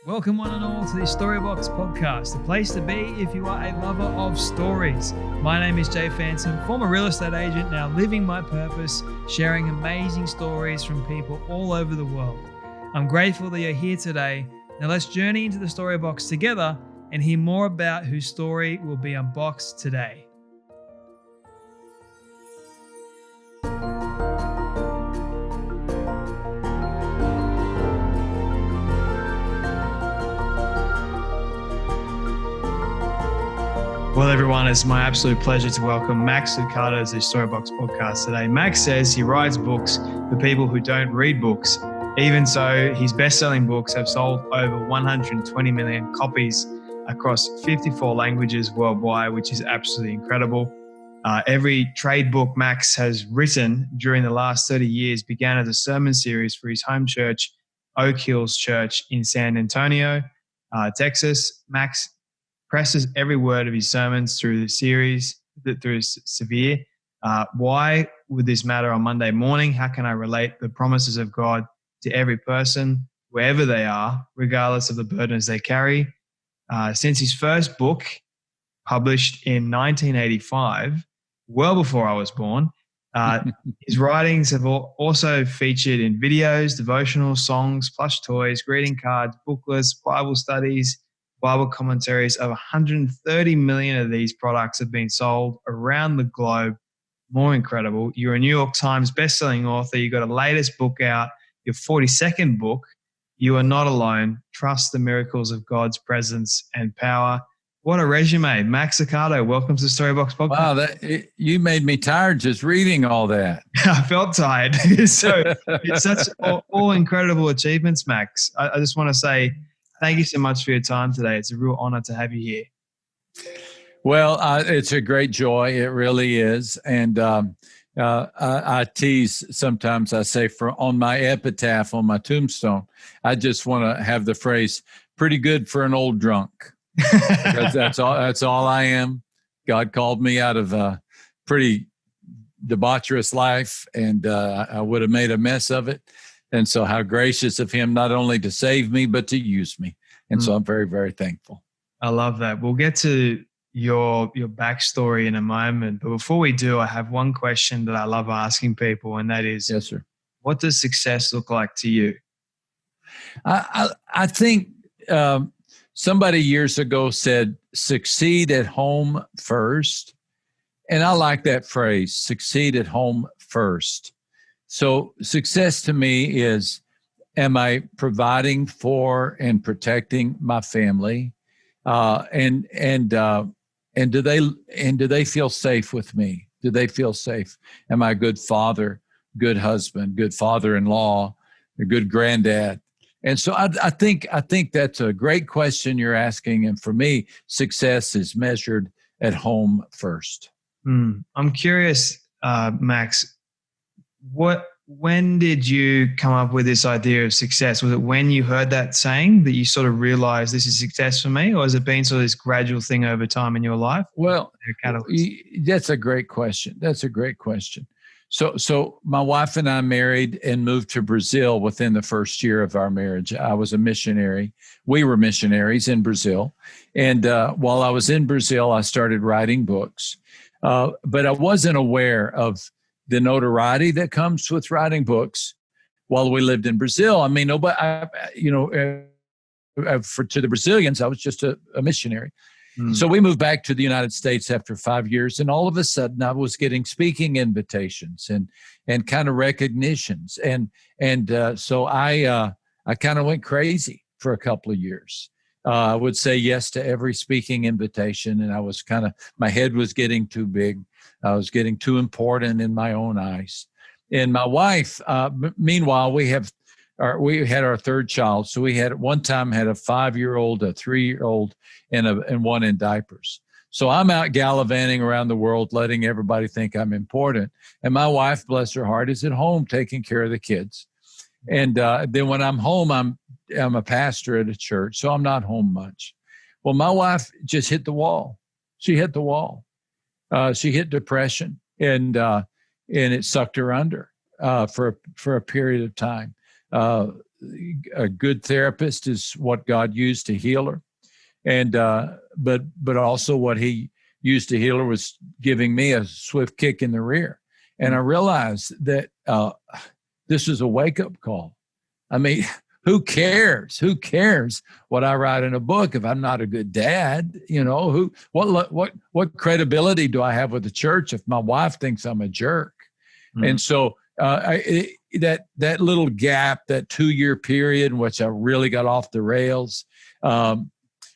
Welcome one and all to the Storybox podcast, the place to be if you are a lover of stories. My name is Jay Fanson, former real estate agent, now living my purpose, sharing amazing stories from people all over the world. I'm grateful that you're here today. Now let's journey into the Storybox together and hear more about whose story will be unboxed today. Well, everyone, it's my absolute pleasure to welcome Max Lucado to the Storybox podcast today. Max says he writes books for people who don't read books. Even so, his best-selling books have sold over 120 million copies across 54 languages worldwide, which is absolutely incredible. Every trade book Max has written during the last 30 years began as a sermon series for his home church, Oak Hills Church in San Antonio, Texas. Max presses every word of his sermons through the series, through Sieve. Why would this matter on Monday morning? How can I relate the promises of God to every person, wherever they are, regardless of the burdens they carry? Since his first book, published in 1985, well before I was born, his writings have also featured in videos, devotionals, songs, plush toys, greeting cards, booklets, Bible studies, Bible commentaries. Over 130 million of these products have been sold around the globe. More incredible. You're a New York Times bestselling author. You got a latest book out, your 42nd book. You are not alone. Trust the miracles of God's presence and power. What a resume. Max Lucado, welcome to the Storybox podcast. Wow, you made me tired just reading all that. I felt tired. So it's such all incredible achievements, Max. I just want to say, thank you so much for your time today. It's a real honor to have you here. Well, it's a great joy. It really is. And I tease sometimes. I say on my epitaph, on my tombstone, I just want to have the phrase, pretty good for an old drunk. Because that's all I am. God called me out of a pretty debaucherous life, and I would have made a mess of it. And so how gracious of him, not only to save me, but to use me. And so I'm very, very thankful. I love that. We'll get to your backstory in a moment. But before we do, I have one question that I love asking people, and that is, yes, sir. What does success look like to you? I think somebody years ago said, succeed at home first. And I like that phrase, succeed at home first. So success to me is, am I providing for and protecting my family, and do they feel safe with me? Do they feel safe? Am I a good father, good husband, good father-in-law, a good granddad? And so I think that's a great question you're asking. And for me, success is measured at home first. I'm curious, Max. When did you come up with this idea of success? Was it when you heard that saying that you sort of realized this is success for me, or has it been sort of this gradual thing over time in your life? Well, that's a great question. So my wife and I married and moved to Brazil within the first year of our marriage. I was a missionary. We were missionaries in Brazil. And while I was in Brazil, I started writing books. But I wasn't aware of the notoriety that comes with writing books while we lived in Brazil. I mean, to the Brazilians, I was just a missionary. So we moved back to the United States after 5 years, and all of a sudden I was getting speaking invitations and kind of recognitions. So I kind of went crazy for a couple of years. I would say yes to every speaking invitation, and I was my head was getting too big. I was getting too important in my own eyes. And my wife, meanwhile, we had our third child. So we had at one time had a 5-year-old, a 3-year-old, and one in diapers. So I'm out gallivanting around the world, letting everybody think I'm important. And my wife, bless her heart, is at home taking care of the kids. And then when I'm home, I'm a pastor at a church, so I'm not home much. Well, my wife just hit the wall. She hit the wall. She hit depression, and it sucked her under for a period of time. a good therapist is what God used to heal her. And but also what he used to heal her was giving me a swift kick in the rear. And I realized that this is a wake-up call. I mean, who cares? Who cares what I write in a book if I'm not a good dad? You know, what credibility do I have with the church if my wife thinks I'm a jerk? And so that little gap, that 2-year period in which I really got off the rails,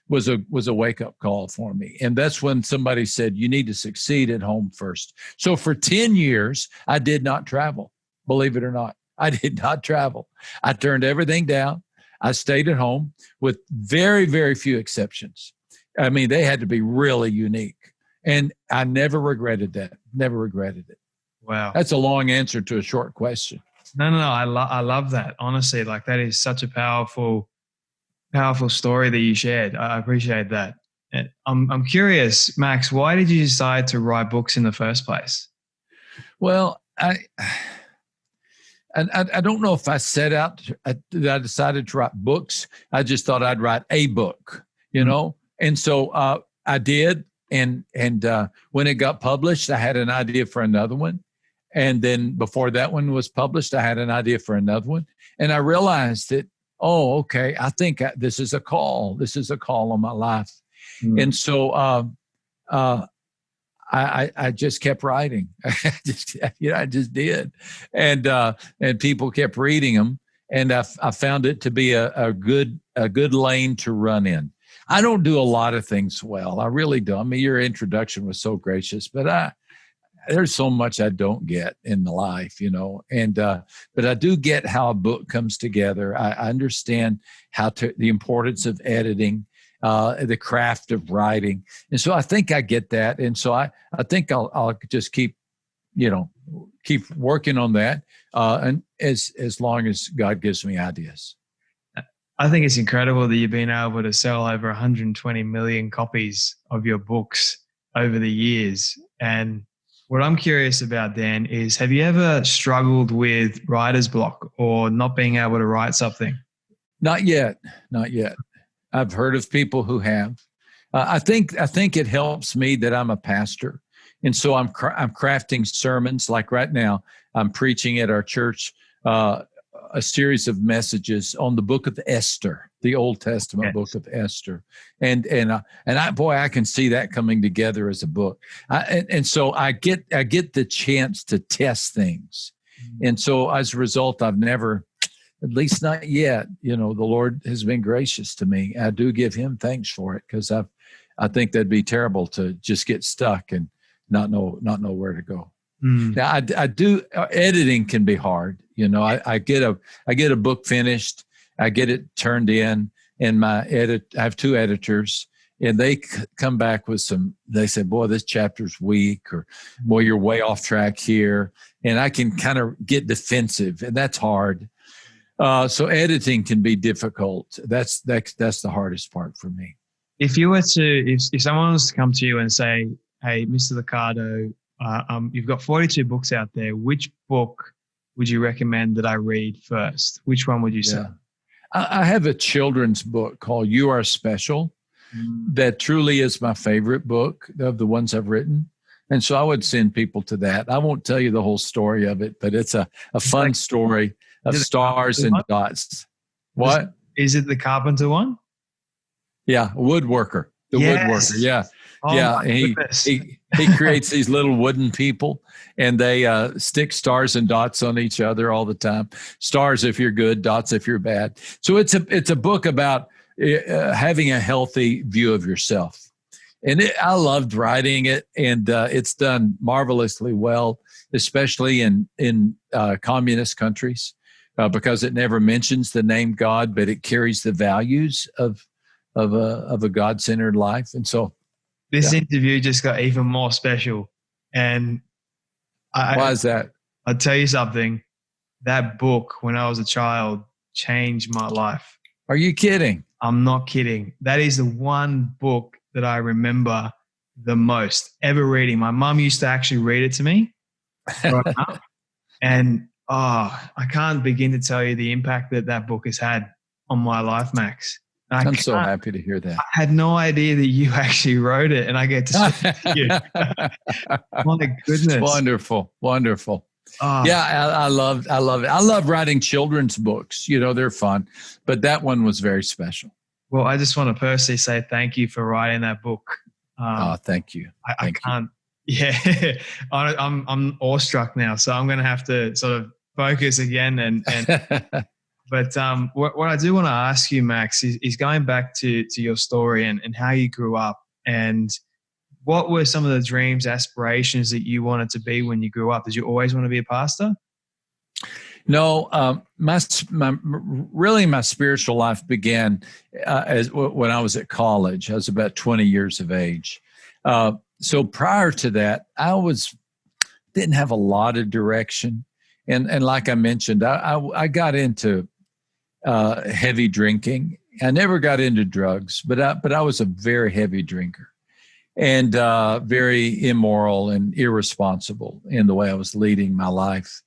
was a wake-up call for me. And that's when somebody said, you need to succeed at home first. So for 10 years, I did not travel, believe it or not. I did not travel. I turned everything down. I stayed at home with very, very few exceptions. I mean, they had to be really unique. And I never regretted that. Never regretted it. Wow. That's a long answer to a short question. No. I love that. Honestly, like that is such a powerful story that you shared. I appreciate that. And I'm curious, Max, why did you decide to write books in the first place? Well, I don't know if I set out that I decided to write books. I just thought I'd write a book, you know? And so I did. And when it got published, I had an idea for another one. And then before that one was published, I had an idea for another one. And I realized that, oh, okay, I think this is a call. This is a call on my life. And so I just kept writing. I just did. And people kept reading them. And I found it to be a good lane to run in. I don't do a lot of things well. I really don't. I mean, your introduction was so gracious, but there's so much I don't get in the life, you know. And but I do get how a book comes together. I understand the importance of editing, the craft of writing, and so I think I get that. And so I think I'll just keep working on that, and as long as God gives me ideas. I think it's incredible that you've been able to sell over 120 million copies of your books over the years. And what I'm curious about, Dan, is have you ever struggled with writer's block or not being able to write something? Not yet. I've heard of people who have. I think it helps me that I'm a pastor. And so I'm crafting sermons. Like right now, I'm preaching at our church a series of messages on the book of Esther, the Old Testament book of Esther. And I can see that coming together as a book. And so I get the chance to test things. And so as a result, I've never, at least not yet, the Lord has been gracious to me. I do give him thanks for it, because I think that'd be terrible to just get stuck and not know where to go. Now I do, editing can be hard. I get a book finished, I get it turned in, and I have 2 editors, and they come back with they say, boy, this chapter's weak, or boy, you're way off track here. And I can kind of get defensive, and that's hard. So editing can be difficult. That's the hardest part for me. If someone was to come to you and say, hey, Mr. Lucado, you've got 42 books out there. Which book would you recommend that I read first? Which one would you say? I have a children's book called You Are Special that truly is my favorite book of the ones I've written. And so I would send people to that. I won't tell you the whole story of it, but it's a fun story of stars and dots. What? Is it the carpenter one? Yeah, woodworker. Woodworker, yeah. Oh, yeah, he creates these little wooden people, and they stick stars and dots on each other all the time. Stars if you're good, dots if you're bad. So it's a book about having a healthy view of yourself. And I loved writing it, and it's done marvelously well, especially in communist countries, because it never mentions the name God, but it carries the values of a God-centered life. And so this interview just got even more special. And why is that? I'll tell you something. That book, when I was a child, changed my life. Are you kidding? I'm not kidding. That is the one book that I remember the most ever reading. My mom used to actually read it to me growing up. And Oh, I can't begin to tell you the impact that that book has had on my life, Max. I'm so happy to hear that. I had no idea that you actually wrote it, and I get to speak to you. My goodness. Wonderful. Wonderful. Oh, Yeah, I love it. I love writing children's books. They're fun, but that one was very special. well, I just want to personally say thank you for writing that book. Thank you. I can't. Yeah, I'm awestruck now, so I'm going to have to sort of focus again. But what I do want to ask you, Max, is going back to your story and how you grew up, and what were some of the dreams, aspirations that you wanted to be when you grew up? Did you always want to be a pastor? No, my spiritual life began when I was at college. I was about 20 years of age. So prior to that, didn't have a lot of direction, and like I mentioned, I got into heavy drinking. I never got into drugs, but I was a very heavy drinker, and very immoral and irresponsible in the way I was leading my life.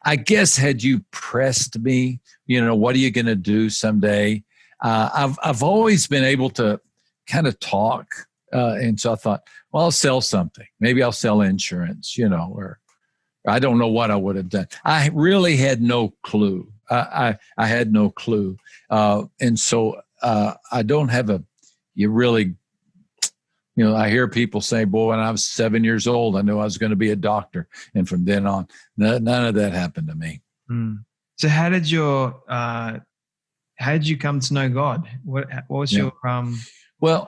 I guess had you pressed me, what are you going to do someday? I've always been able to kind of talk. And so I thought, well, I'll sell something. Maybe I'll sell insurance, or I don't know what I would have done. I really had no clue. I had no clue. And so I don't have I hear people say, boy, when I was 7 years old, I knew I was going to be a doctor. And from then on, none of that happened to me. So how did you come to know God? What was your Well,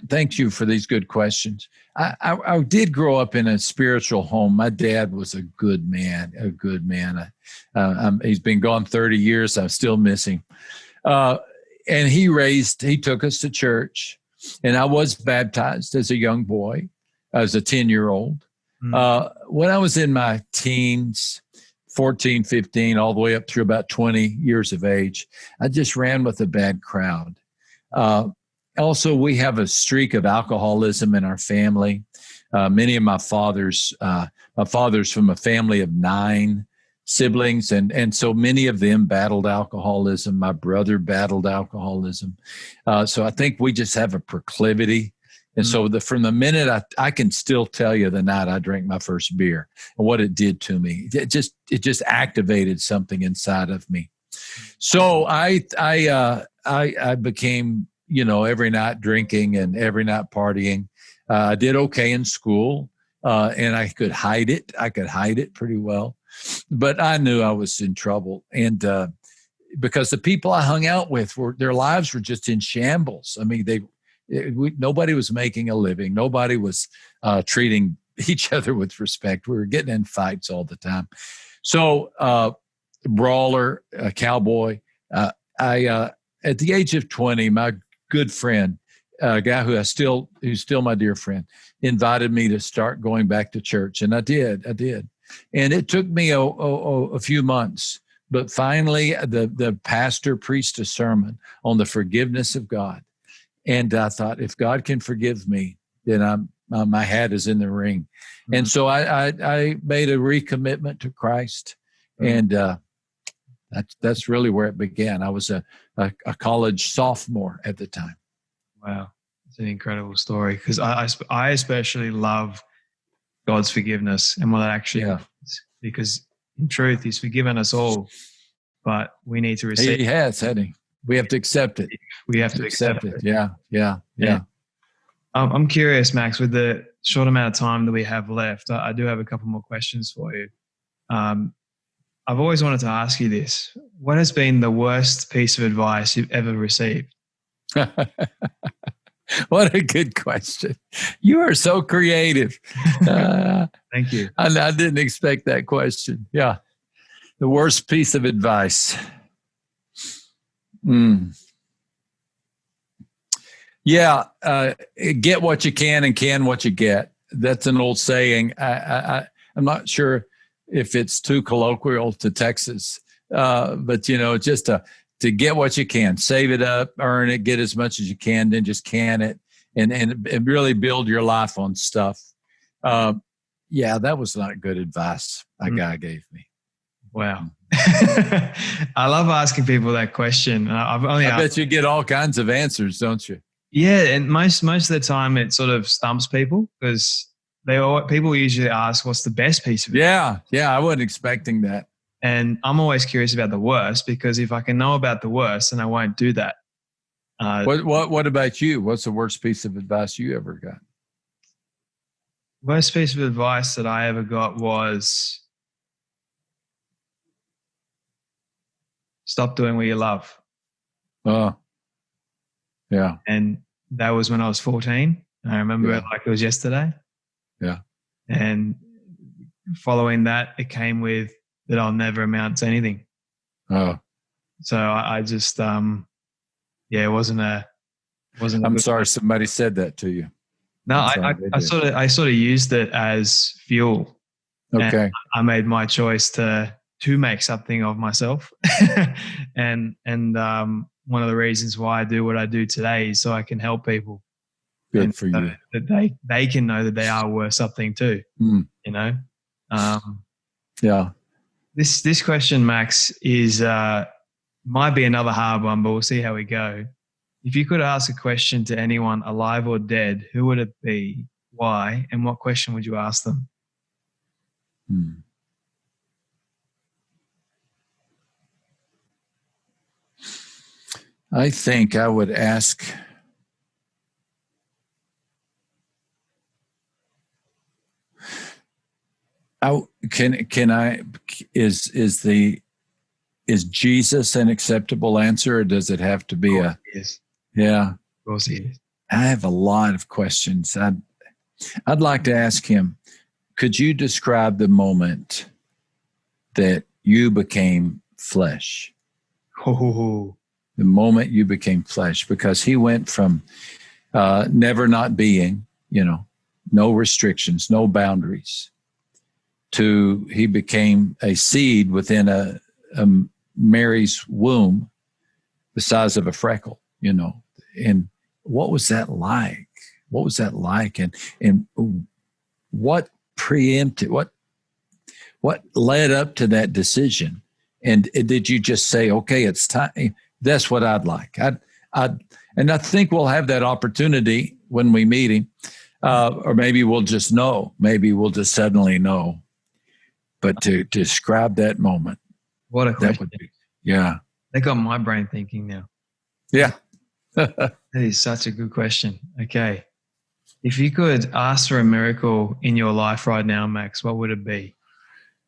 thank you for these good questions. I did grow up in a spiritual home. My dad was a good man. He's been gone 30 years. I still miss him. And he took us to church, and I was baptized as a young boy, as a 10-year-old. When I was in my teens, 14, 15, all the way up through about 20 years of age, I just ran with a bad crowd. Also, we have a streak of alcoholism in our family. Many of my father's from a family of 9 siblings, and so many of them battled alcoholism. My brother battled alcoholism. So I think we just have a proclivity. And so from the minute I can still tell you the night I drank my first beer and what it did to me. It just activated something inside of me. So I became, every night drinking and every night partying. I did okay in school, and I could hide it. I could hide it pretty well, but I knew I was in trouble. And because the people I hung out with their lives were just in shambles. I mean, nobody was making a living. Nobody was treating each other with respect. We were getting in fights all the time. So, brawler, a cowboy. At the age of 20, my good friend, a guy who's still my dear friend, invited me to start going back to church, and I did. And it took me a few months, but finally, the pastor preached a sermon on the forgiveness of God, and I thought, if God can forgive me, then my hat is in the ring. Mm-hmm. And so I made a recommitment to Christ, and that's really where it began. I was a college sophomore at the time. Wow. It's an incredible story, because I especially love God's forgiveness and what that actually is, because in truth, He's forgiven us all, but we need to receive. He has, hasn't He? We have to accept it. We have to accept it. Yeah. I'm curious, Max, with the short amount of time that we have left, I do have a couple more questions for you. I've always wanted to ask you this. What has been the worst piece of advice you've ever received? What a good question. You are so creative. Thank you. I didn't expect that question. Yeah. The worst piece of advice. Yeah. Get what you can and can what you get. That's an old saying. I'm not sure if it's too colloquial to Texas, but just to get what you can, save it up, earn it, get as much as you can, then just can it, and really build your life on stuff. Yeah, that was not good advice a guy gave me. Wow. I love asking people that question. I bet you get all kinds of answers, don't you? Yeah, and most of the time it sort of stumps people because people usually ask, "What's the best piece of it?" Yeah, I wasn't expecting that. And I'm always curious about the worst because if I can know about the worst, then I won't do that. What about you? What's the worst piece of advice you ever got? Worst piece of advice that I ever got was stop doing what you love. Oh, yeah. And that was when I was 14. I remember it like it was yesterday. Yeah. And following that, it came with that I'll never amount to anything. Oh. So I just, it wasn't I'm sorry somebody said that to you. No, I sort of used it as fuel. Okay. I made my choice to make something of myself. and one of the reasons why I do what I do today is so I can help people. Good for you. That they can know that they are worth something too. You know? Yeah. This question, Max, is might be another hard one, but we'll see how we go. If you could ask a question to anyone alive or dead, who would it be, why, and what question would you ask them? I think I would ask is Jesus an acceptable answer, or does it have to be yeah? Of course he is. I have a lot of questions. I'd like to ask him, could you describe the moment that you became flesh? Oh. The moment you became flesh, because he went from never not being, no restrictions, no boundaries, to he became a seed within a Mary's womb, the size of a freckle, and what was that like? What was that like? And what preempted, what led up to that decision? And did you just say, okay, it's time? That's what I'd like. And I think we'll have that opportunity when we meet him, or maybe we'll just know. Maybe we'll just suddenly know. But to describe that moment, what a question! That would be, yeah. They got my brain thinking now. Yeah, that is such a good question. Okay, if you could ask for a miracle in your life right now, Max, what would it be?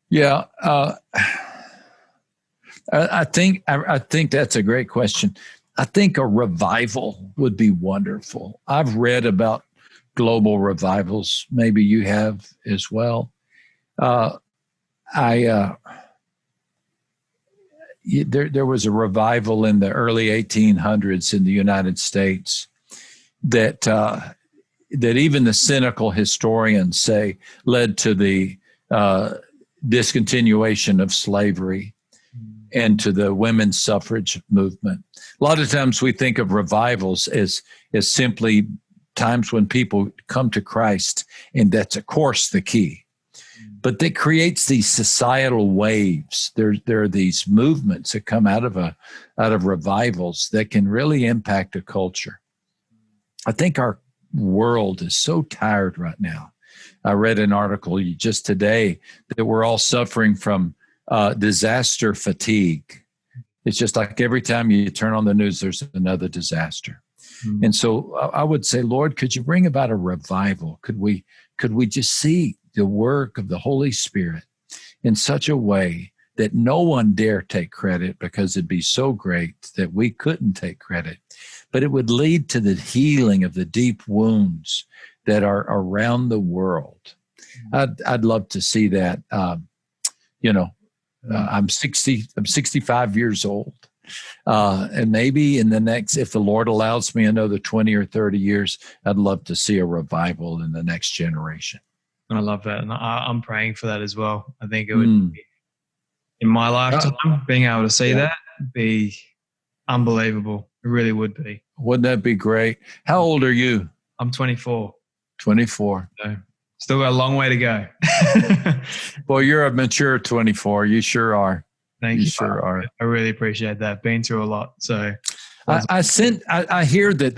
Yeah. I think that's a great question. I think a revival would be wonderful. I've read about global revivals. Maybe you have as well. There was a revival in the early 1800s in the United States that even the cynical historians say led to the discontinuation of slavery and to the women's suffrage movement. A lot of times we think of revivals as simply times when people come to Christ, and that's, of course, the key. But that creates these societal waves. There are these movements that come out of revivals that can really impact a culture. I think our world is so tired right now. I read an article just today that we're all suffering from disaster fatigue. It's just like every time you turn on the news, there's another disaster. And so I would say, Lord, could you bring about a revival? Could we just see the work of the Holy Spirit in such a way that no one dare take credit, because it'd be so great that we couldn't take credit, but it would lead to the healing of the deep wounds that are around the world. I'd love to see that. I'm 65 years old. And maybe in the next, if the Lord allows me another 20 or 30 years, I'd love to see a revival in the next generation. I love that. And I'm praying for that as well. I think it would be, in my lifetime, being able to see that be unbelievable. It really would be. Wouldn't that be great? How old are you? I'm 24. 24. So Still got a long way to go. Boy, you're a mature 24. You sure are. Thank you. Sure are. I really appreciate that. Been through a lot. So I hear that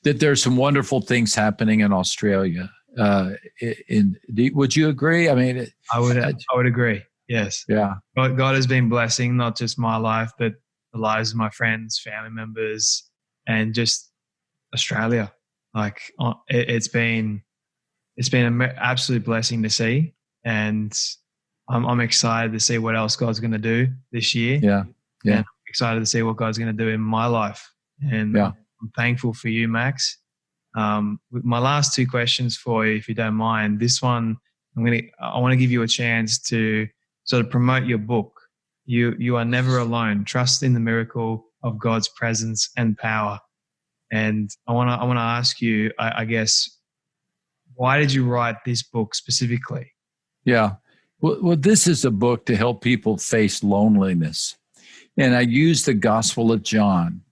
that there's some wonderful things happening in Australia. Would you agree? I mean, I would agree. Yes. Yeah. God has been blessing not just my life, but the lives of my friends, family members, and just Australia. Like it's been an absolute blessing to see, and I'm excited to see what else God's going to do this year. Yeah. And I'm excited to see what God's going to do in my life. And I'm thankful for you, Max. My last two questions for you, if you don't mind. This one, I want to give you a chance to sort of promote your book. You are never alone. Trust in the miracle of God's presence and power. And I want to ask you, I guess, why did you write this book specifically? Yeah. Well, this is a book to help people face loneliness. And I use the Gospel of John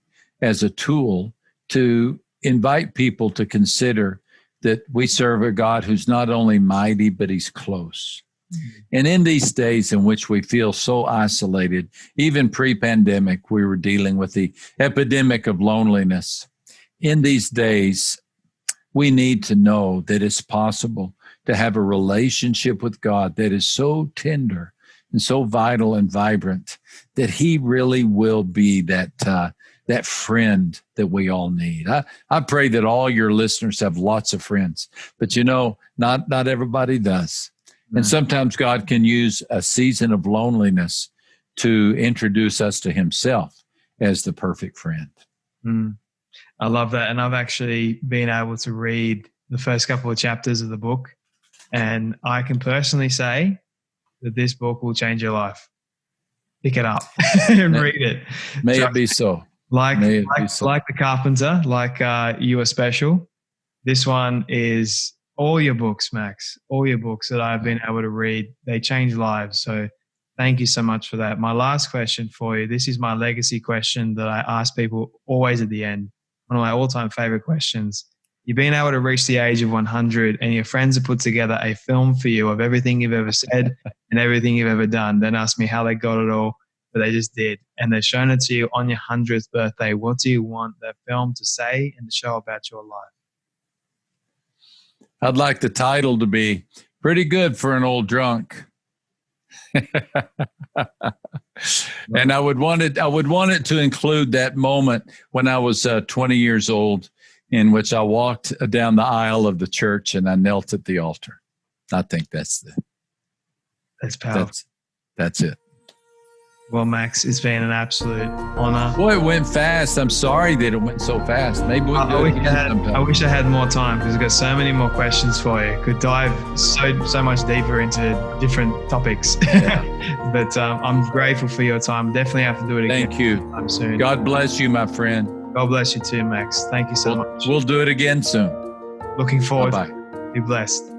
as a tool to invite people to consider that we serve a God who's not only mighty, but he's close. And in these days in which we feel so isolated, even pre-pandemic, we were dealing with the epidemic of loneliness. In these days, we need to know that it's possible to have a relationship with God that is so tender and so vital and vibrant that he really will be that friend that we all need. I pray that all your listeners have lots of friends, but not everybody does. And sometimes God can use a season of loneliness to introduce us to himself as the perfect friend. I love that. And I've actually been able to read the first couple of chapters of the book. And I can personally say that this book will change your life. Pick it up and read it. May it be so. Like The Carpenter, You Are Special. This one is all your books, Max, all your books that I've been able to read. They change lives. So thank you so much for that. My last question for you, this is my legacy question that I ask people always at the end. One of my all-time favorite questions. You've been able to reach the age of 100 and your friends have put together a film for you of everything you've ever said and everything you've ever done. Then ask me how they got it all, but they just did. And they've shown it to you on your 100th birthday. What do you want that film to say and to show about your life? I'd like the title to be Pretty Good for an Old Drunk. And I would want it to include that moment when I was 20 years old, in which I walked down the aisle of the church and I knelt at the altar. I think that's powerful. That's it. Well, Max, it's been an absolute honor. Boy, it went fast. I'm sorry that it went so fast. Maybe we can do it again sometime. I wish I had more time because I've got so many more questions for you. Could dive so much deeper into different topics. Yeah. But I'm grateful for your time. Definitely have to do it again. Thank you. Sometime soon. God bless you, my friend. God bless you too, Max. Thank you so much. We'll do it again soon. Looking forward. Bye-bye. Be blessed.